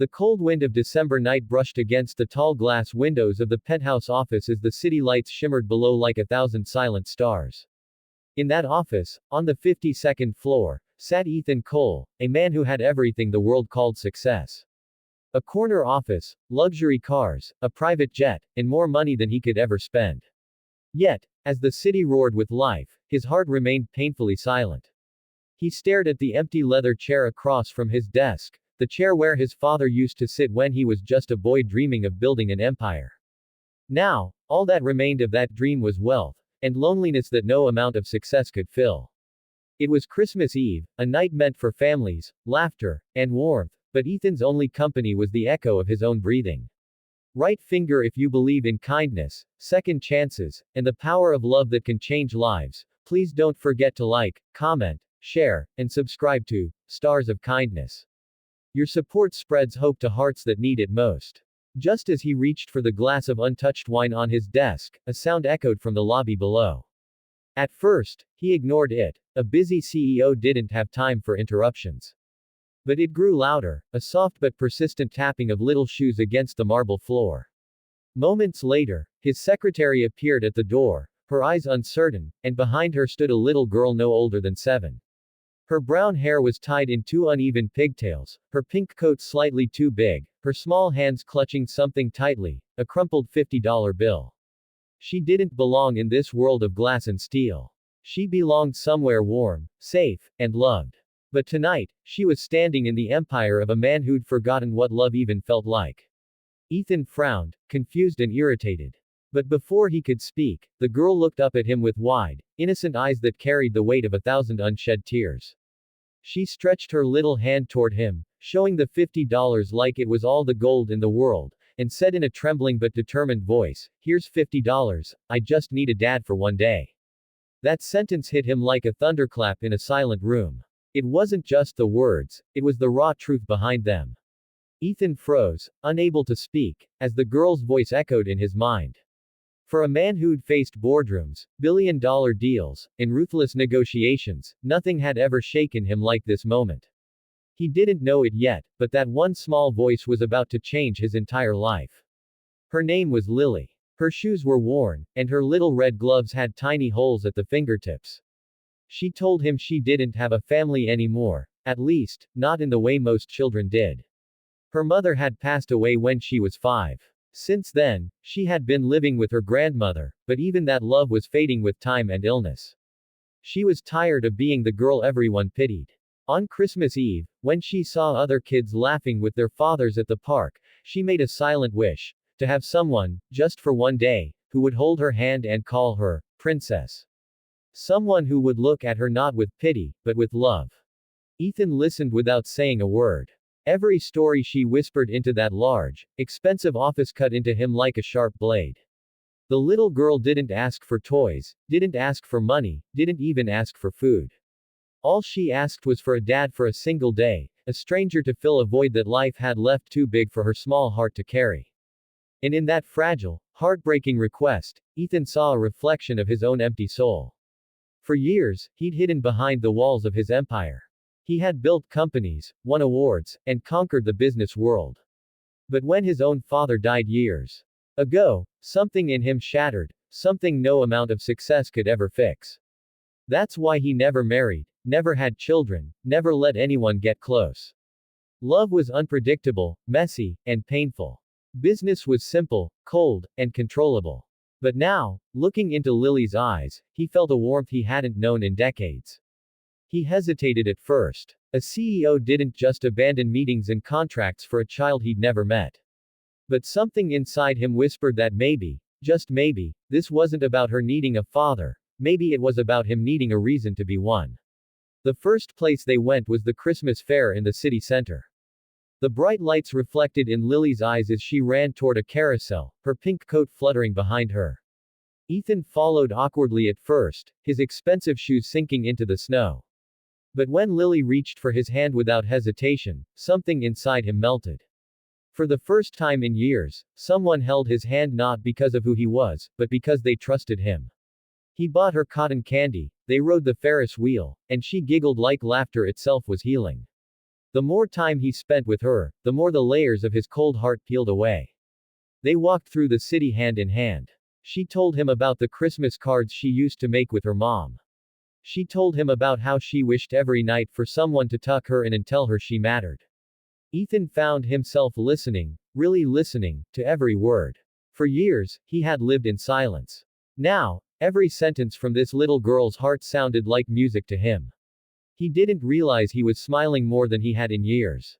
The cold wind of December night brushed against the tall glass windows of the penthouse office as the city lights shimmered below like 1,000 silent stars. In that office, on the 52nd floor, sat Ethan Cole, a man who had everything the world called success. A corner office, luxury cars, a private jet, and more money than he could ever spend. Yet, as the city roared with life, his heart remained painfully silent. He stared at the empty leather chair across from his desk, the chair where his father used to sit when he was just a boy dreaming of building an empire. Now, all that remained of that dream was wealth, and loneliness that no amount of success could fill. It was Christmas Eve, a night meant for families, laughter, and warmth, but Ethan's only company was the echo of his own breathing. Right finger if you believe in kindness, second chances, and the power of love that can change lives. Please don't forget to like, comment, share, and subscribe to Stars of Kindness. Your support spreads hope to hearts that need it most. Just as he reached for the glass of untouched wine on his desk, a sound echoed from the lobby below. At first, he ignored it. A busy CEO didn't have time for interruptions. But it grew louder, a soft but persistent tapping of little shoes against the marble floor. Moments later, his secretary appeared at the door, her eyes uncertain, and behind her stood a little girl no older than 7. Her brown hair was tied in 2 uneven pigtails, her pink coat slightly too big, her small hands clutching something tightly, a crumpled $50 bill. She didn't belong in this world of glass and steel. She belonged somewhere warm, safe, and loved. But tonight, she was standing in the empire of a man who'd forgotten what love even felt like. Ethan frowned, confused and irritated. But before he could speak, the girl looked up at him with wide, innocent eyes that carried the weight of 1,000 unshed tears. She stretched her little hand toward him, showing the $50 like it was all the gold in the world, and said in a trembling but determined voice, "Here's $50, I just need a dad for one day." That sentence hit him like a thunderclap in a silent room. It wasn't just the words, it was the raw truth behind them. Ethan froze, unable to speak, as the girl's voice echoed in his mind. For a man who'd faced boardrooms, billion-dollar deals, and ruthless negotiations, nothing had ever shaken him like this moment. He didn't know it yet, but that one small voice was about to change his entire life. Her name was Lily. Her shoes were worn, and her little red gloves had tiny holes at the fingertips. She told him she didn't have a family anymore, at least, not in the way most children did. Her mother had passed away when she was 5. Since then, she had been living with her grandmother, but even that love was fading with time and illness. She was tired of being the girl everyone pitied. On Christmas Eve, when she saw other kids laughing with their fathers at the park, she made a silent wish to have someone, just for one day, who would hold her hand and call her princess. Someone who would look at her not with pity, but with love. Ethan listened without saying a word. Every story she whispered into that large, expensive office cut into him like a sharp blade. The little girl didn't ask for toys, didn't ask for money, didn't even ask for food. All she asked was for a dad for a single day, a stranger to fill a void that life had left too big for her small heart to carry. And in that fragile, heartbreaking request, Ethan saw a reflection of his own empty soul. For years, he'd hidden behind the walls of his empire. He had built companies, won awards, and conquered the business world. But when his own father died years ago, something in him shattered, something no amount of success could ever fix. That's why he never married, never had children, never let anyone get close. Love was unpredictable, messy, and painful. Business was simple, cold, and controllable. But now, looking into Lily's eyes, he felt a warmth he hadn't known in decades. He hesitated at first. A CEO didn't just abandon meetings and contracts for a child he'd never met. But something inside him whispered that maybe, just maybe, this wasn't about her needing a father, maybe it was about him needing a reason to be one. The first place they went was the Christmas fair in the city center. The bright lights reflected in Lily's eyes as she ran toward a carousel, her pink coat fluttering behind her. Ethan followed awkwardly at first, his expensive shoes sinking into the snow. But when Lily reached for his hand without hesitation, something inside him melted. For the first time in years, someone held his hand not because of who he was, but because they trusted him. He bought her cotton candy, they rode the Ferris wheel, and she giggled like laughter itself was healing. The more time he spent with her, the more the layers of his cold heart peeled away. They walked through the city hand in hand. She told him about the Christmas cards she used to make with her mom. She told him about how she wished every night for someone to tuck her in and tell her she mattered. Ethan found himself listening, really listening, to every word. For years, he had lived in silence. Now, every sentence from this little girl's heart sounded like music to him. He didn't realize he was smiling more than he had in years.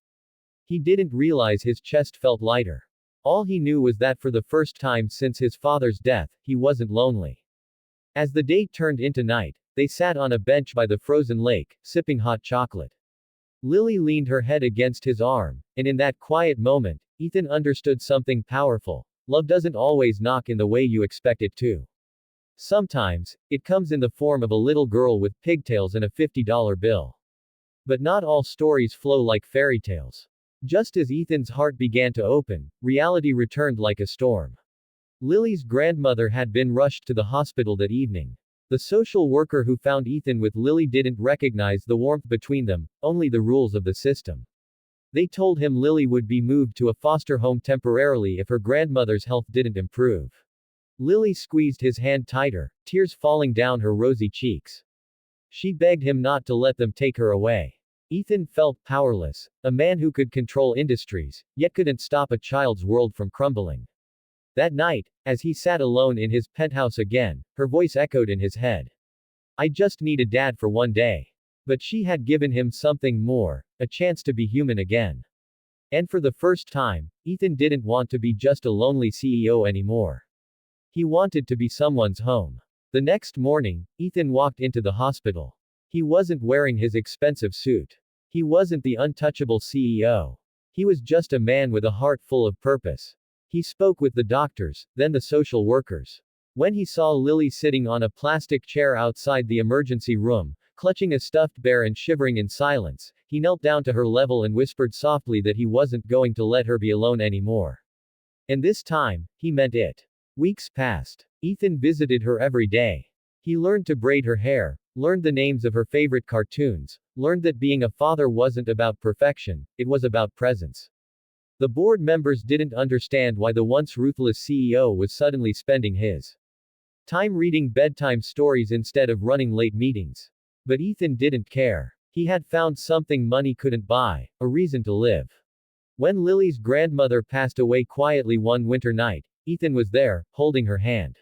He didn't realize his chest felt lighter. All he knew was that for the first time since his father's death, he wasn't lonely. As the day turned into night, they sat on a bench by the frozen lake, sipping hot chocolate. Lily leaned her head against his arm, and in that quiet moment, Ethan understood something powerful. Love doesn't always knock in the way you expect it to. Sometimes, it comes in the form of a little girl with pigtails and a $50 bill. But not all stories flow like fairy tales. Just as Ethan's heart began to open, reality returned like a storm. Lily's grandmother had been rushed to the hospital that evening. The social worker who found Ethan with Lily didn't recognize the warmth between them, only the rules of the system. They told him Lily would be moved to a foster home temporarily if her grandmother's health didn't improve. Lily squeezed his hand tighter, tears falling down her rosy cheeks. She begged him not to let them take her away. Ethan felt powerless, a man who could control industries, yet couldn't stop a child's world from crumbling. That night, as he sat alone in his penthouse again, her voice echoed in his head. I just need a dad for one day. But she had given him something more, a chance to be human again. And for the first time, Ethan didn't want to be just a lonely CEO anymore. He wanted to be someone's home. The next morning, Ethan walked into the hospital. He wasn't wearing his expensive suit. He wasn't the untouchable CEO. He was just a man with a heart full of purpose. He spoke with the doctors, then the social workers. When he saw Lily sitting on a plastic chair outside the emergency room, clutching a stuffed bear and shivering in silence, he knelt down to her level and whispered softly that he wasn't going to let her be alone anymore. And this time, he meant it. Weeks passed. Ethan visited her every day. He learned to braid her hair, learned the names of her favorite cartoons, learned that being a father wasn't about perfection, it was about presence. The board members didn't understand why the once ruthless CEO was suddenly spending his time reading bedtime stories instead of running late meetings. But Ethan didn't care. He had found something money couldn't buy, a reason to live. When Lily's grandmother passed away quietly one winter night, Ethan was there, holding her hand.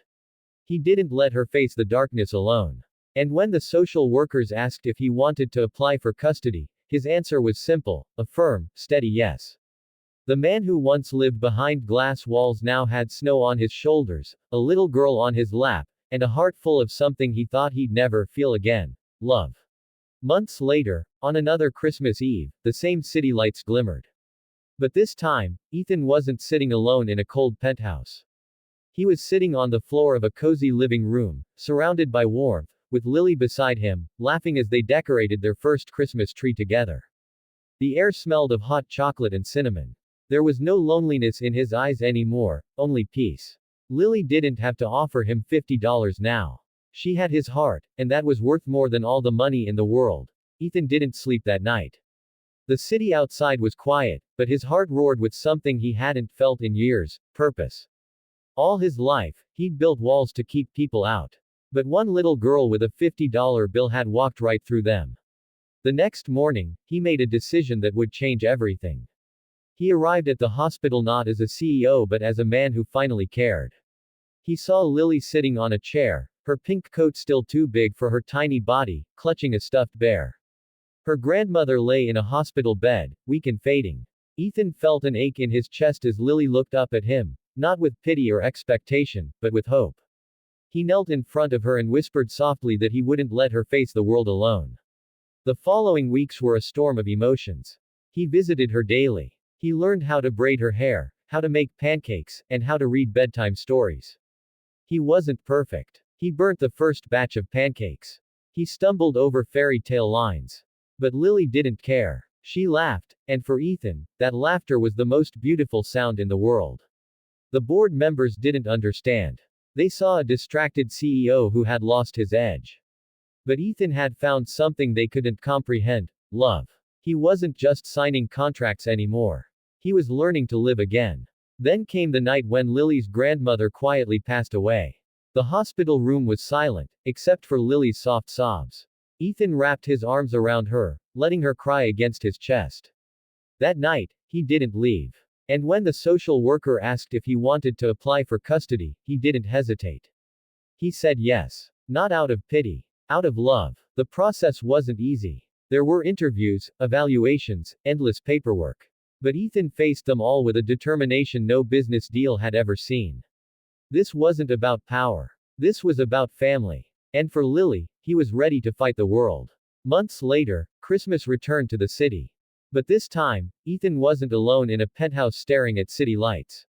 He didn't let her face the darkness alone. And when the social workers asked if he wanted to apply for custody, his answer was simple, a firm, steady yes. The man who once lived behind glass walls now had snow on his shoulders, a little girl on his lap, and a heart full of something he thought he'd never feel again. Love. Months later, on another Christmas Eve, the same city lights glimmered. But this time, Ethan wasn't sitting alone in a cold penthouse. He was sitting on the floor of a cozy living room, surrounded by warmth, with Lily beside him, laughing as they decorated their first Christmas tree together. The air smelled of hot chocolate and cinnamon. There was no loneliness in his eyes anymore, only peace. Lily didn't have to offer him $50 now. She had his heart, and that was worth more than all the money in the world. Ethan didn't sleep that night. The city outside was quiet, but his heart roared with something he hadn't felt in years, purpose. All his life, he'd built walls to keep people out. But one little girl with a $50 bill had walked right through them. The next morning, he made a decision that would change everything. He arrived at the hospital not as a CEO but as a man who finally cared. He saw Lily sitting on a chair, her pink coat still too big for her tiny body, clutching a stuffed bear. Her grandmother lay in a hospital bed, weak and fading. Ethan felt an ache in his chest as Lily looked up at him, not with pity or expectation, but with hope. He knelt in front of her and whispered softly that he wouldn't let her face the world alone. The following weeks were a storm of emotions. He visited her daily. He learned how to braid her hair, how to make pancakes, and how to read bedtime stories. He wasn't perfect. He burnt the first batch of pancakes. He stumbled over fairy tale lines. But Lily didn't care. She laughed, and for Ethan, that laughter was the most beautiful sound in the world. The board members didn't understand. They saw a distracted CEO who had lost his edge. But Ethan had found something they couldn't comprehend, love. He wasn't just signing contracts anymore. He was learning to live again. Then came the night when Lily's grandmother quietly passed away. The hospital room was silent, except for Lily's soft sobs. Ethan wrapped his arms around her, letting her cry against his chest. That night, he didn't leave. And when the social worker asked if he wanted to apply for custody, he didn't hesitate. He said yes. Not out of pity. Out of love. The process wasn't easy. There were interviews, evaluations, endless paperwork. But Ethan faced them all with a determination no business deal had ever seen. This wasn't about power. This was about family. And for Lily, he was ready to fight the world. Months later, Christmas returned to the city. But this time, Ethan wasn't alone in a penthouse staring at city lights.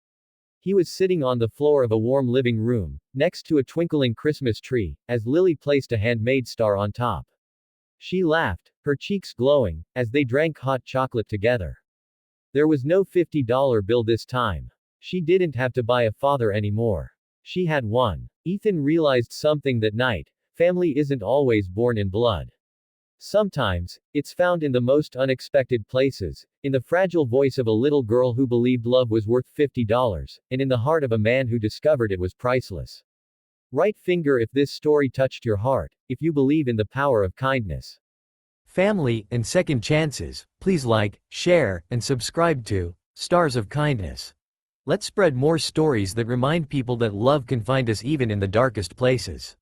He was sitting on the floor of a warm living room, next to a twinkling Christmas tree, as Lily placed a handmade star on top. She laughed, her cheeks glowing, as they drank hot chocolate together. There was no $50 bill this time. She didn't have to buy a father anymore. She had one. Ethan realized something that night. Family isn't always born in blood. Sometimes, it's found in the most unexpected places, in the fragile voice of a little girl who believed love was worth $50, and in the heart of a man who discovered it was priceless. Right finger if this story touched your heart, if you believe in the power of kindness. Family and second chances, please like, share, and subscribe to Stars of Kindness. Let's spread more stories that remind people that love can find us even in the darkest places.